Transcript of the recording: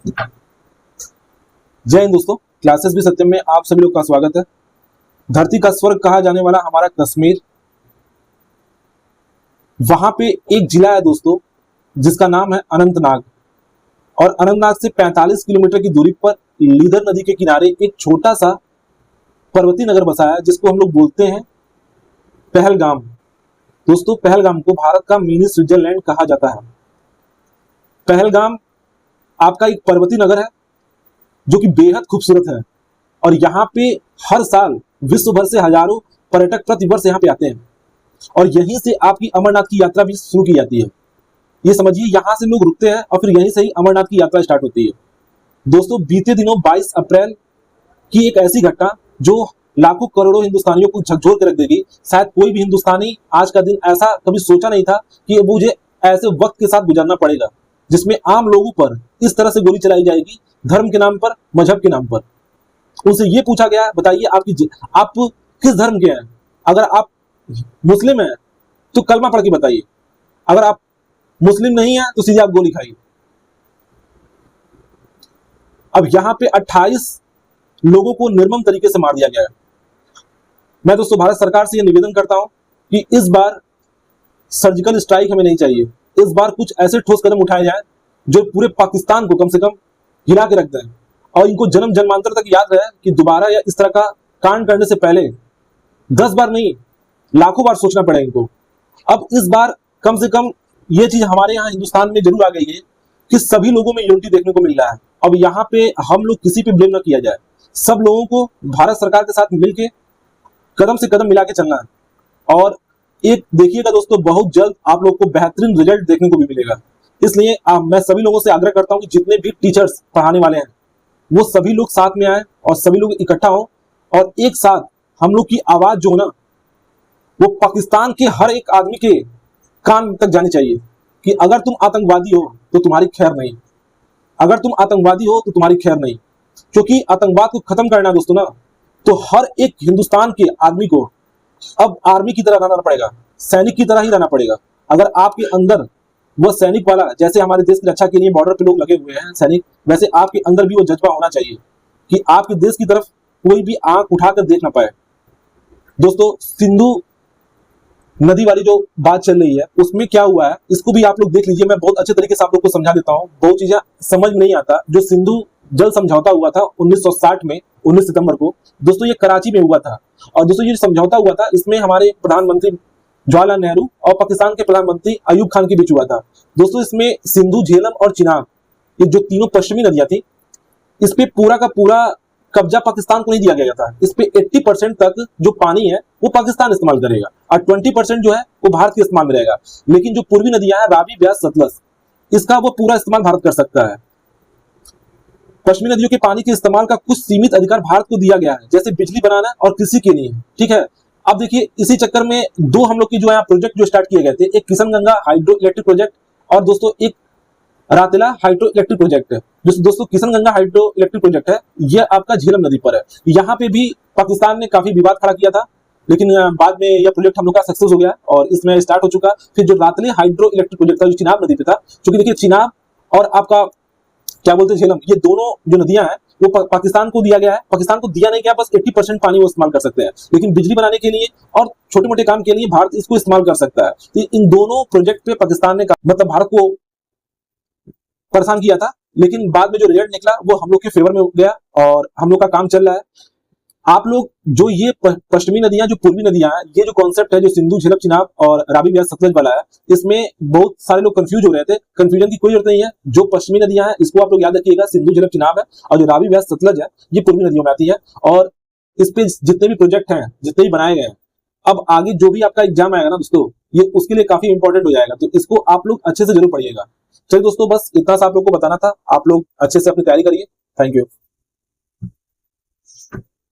जय हिंद दोस्तों, क्लासेस भी सत्यम में आप सभी लोग का स्वागत है। धरती का स्वर्ग कहा जाने वाला हमारा कश्मीर, वहां पे एक जिला है दोस्तों जिसका नाम है अनंतनाग। और अनंतनाग से 45 किलोमीटर की दूरी पर लीदर नदी के किनारे एक छोटा सा पर्वतीय नगर बसा है जिसको हम लोग बोलते हैं पहलगाम। दोस्तों, पहलगाम को भारत का मिनी स्विट्जरलैंड कहा जाता है। पहलगाम आपका एक पर्वतीय नगर है जो कि बेहद खूबसूरत है और यहाँ पे हर साल विश्व भर से हजारों पर्यटक प्रति वर्ष यहाँ पे आते हैं और यहीं से आपकी अमरनाथ की यात्रा भी शुरू की जाती है। ये समझिए, यहाँ से लोग रुकते हैं और फिर यहीं से ही अमरनाथ की यात्रा स्टार्ट होती है। दोस्तों, बीते दिनों 22 अप्रैल की एक ऐसी घटना जो लाखों करोड़ों हिंदुस्तानियों को झकझोर के रख देगी। शायद कोई भी हिंदुस्तानी आज का दिन ऐसा कभी सोचा नहीं था कि मुझे ऐसे वक्त के साथ गुजरना पड़ेगा जिसमें आम लोगों पर इस तरह से गोली चलाई जाएगी, धर्म के नाम पर, मजहब के नाम पर। उनसे ये पूछा गया, बताइए आप किस धर्म के हैं? अगर आप मुस्लिम हैं तो कलमा पढ़ के बताइए, अगर आप मुस्लिम नहीं हैं तो सीधे आप गोली खाइए। अब यहां पे 28 लोगों को निर्मम तरीके से मार दिया गया है। मैं दोस्तों भारत सरकार से यह निवेदन करता हूं कि इस बार सर्जिकल स्ट्राइक हमें नहीं चाहिए। इस बार कुछ ऐसे ठोस कदम उठाए जाए जो पूरे पाकिस्तान को कम से कम हिला के रख दें और इनको जन्म जन्मांतर तक याद रहे कि दोबारा या इस तरह का कांड करने से पहले 10 बार नहीं, लाखों बार सोचना पड़े इनको। अब इस बार कम से कम ये चीज हमारे यहाँ हिंदुस्तान में जरूर आ गई है कि सभी लोगों में यूनिटी देखने को मिल रहा है। अब यहाँ पे हम लोग किसी पे ब्लेम न किया जाए, सब लोगों को भारत सरकार के साथ मिलकर कदम से कदम मिला के चलना है। और एक देखिएगा दोस्तों, बहुत जल्द आप लोग को बेहतरीन रिजल्ट देखने को भी मिलेगा। इसलिए मैं सभी लोगों से आग्रह करता हूं कि जितने भी टीचर्स पढ़ाने वाले हैं वो सभी लोग साथ में आए और सभी लोग इकट्ठा हो और एक साथ हम लोग की आवाज जो ना वो पाकिस्तान के हर एक आदमी के कान तक जानी चाहिए कि अगर तुम आतंकवादी हो तो तुम्हारी खैर नहीं, अगर तुम आतंकवादी हो तो तुम्हारी खैर नहीं। क्योंकि आतंकवाद को खत्म करना दोस्तों ना, तो हर एक हिंदुस्तान के आदमी को अब आर्मी की तरह रहना पड़ेगा, सैनिक की तरह ही रहना पड़ेगा। अगर आपके अंदर वो सैनिक वाला, जैसे हमारे देश की रक्षा के लिए बॉर्डर पे लोग लगे हुए हैं सैनिक, वैसे आपके अंदर भी वो जज्बा होना चाहिए कि आपके देश की तरफ कोई भी आंख उठाकर देख ना पाए। दोस्तों, सिंधु नदी वाली जो बात चल रही है उसमें क्या हुआ है इसको भी आप लोग देख लीजिए। मैं बहुत अच्छे तरीके से आप लोग को समझा देता हूँ, बहुत चीजें समझ में नहीं आता। जो सिंधु जल समझौता हुआ था 1960 में 19 सितंबर को, दोस्तों ये कराची में हुआ था। और दोस्तों ये समझौता हुआ था, इसमें हमारे प्रधानमंत्री जवाहरलाल नेहरू और पाकिस्तान के प्रधानमंत्री अयूब खान के बीच हुआ था। दोस्तों इसमें सिंधु, झेलम और चिनाब, ये जो तीनों पश्चिमी नदियां थी, इस पे पूरा का पूरा कब्जा पाकिस्तान को नहीं दिया गया था। इस पे 80% तक जो पानी है वो पाकिस्तान इस्तेमाल करेगा और 20% जो है वो भारत के इस्तेमाल में रहेगा। लेकिन जो पूर्वी नदियां हैं, रावी, ब्यास, सतलज, इसका वो पूरा इस्तेमाल भारत कर सकता है। पश्चिमी नदियों के पानी के इस्तेमाल का कुछ सीमित अधिकार भारत को दिया गया है, जैसे बिजली बनाना और कृषि के लिए, ठीक है। अब देखिए, इसी चक्कर में दो हम लोग की जो है प्रोजेक्ट जो स्टार्ट किए गए थे, एक किशनगंगा हाइड्रो इलेक्ट्रिक प्रोजेक्ट और दोस्तों एक रातेला हाइड्रो इलेक्ट्रिक प्रोजेक्ट है। दोस्तों किशनगंगा हाइड्रो इलेक्ट्रिक प्रोजेक्ट है, यह आपका झेलम नदी पर है। यहाँ पे भी पाकिस्तान ने काफी विवाद खड़ा किया था, लेकिन बाद में यह प्रोजेक्ट हम लोग का सक्सेस हो गया और इसमें स्टार्ट हो चुका। फिर जो रातले हाइड्रो इलेक्ट्रिक प्रोजेक्ट था जो चिनाब नदी पे था, क्योंकि देखिए चिनाब और आपका क्या बोलते हैं झेलम, ये दोनों जो नदियां हैं वो पाकिस्तान को दिया गया है। पाकिस्तान को दिया नहीं गया, बस 80% पानी वो इस्तेमाल कर सकते हैं, लेकिन बिजली बनाने के लिए और छोटे मोटे काम के लिए भारत इसको इस्तेमाल कर सकता है। तो इन दोनों प्रोजेक्ट पे पाकिस्तान ने मतलब भारत को परेशान किया था, लेकिन बाद में जो रिजल्ट निकला वो हम लोग के फेवर में हो गया और हम लोग का काम चल रहा है। आप लोग जो ये पश्चिमी नदियां, जो पूर्वी नदियां हैं, ये जो कॉन्सेप्ट है जो सिंधु, झेलम, चिनाब और रावी, ब्यास, सतलज वाला है, इसमें बहुत सारे लोग कंफ्यूज हो रहे थे। कंफ्यूजन की कोई जरूरत नहीं है। जो पश्चिमी नदियां हैं इसको आप लोग याद रखिएगा, सिंधु, झेलम, चिनाब है, और जो रावी, ब्यास, सतलज है ये पूर्वी नदियों में आती है। और इस पे जितने भी प्रोजेक्ट हैं, जितने भी बनाए गए हैं, अब आगे जो भी आपका एग्जाम आएगा ना दोस्तों, ये उसके लिए काफी इंपॉर्टेंट हो जाएगा, तो इसको आप लोग अच्छे से जरूर पढ़िएगा। चलिए दोस्तों, बस इतना सा आप लोग को बताना था। आप लोग अच्छे से अपनी तैयारी करिए। Thank you.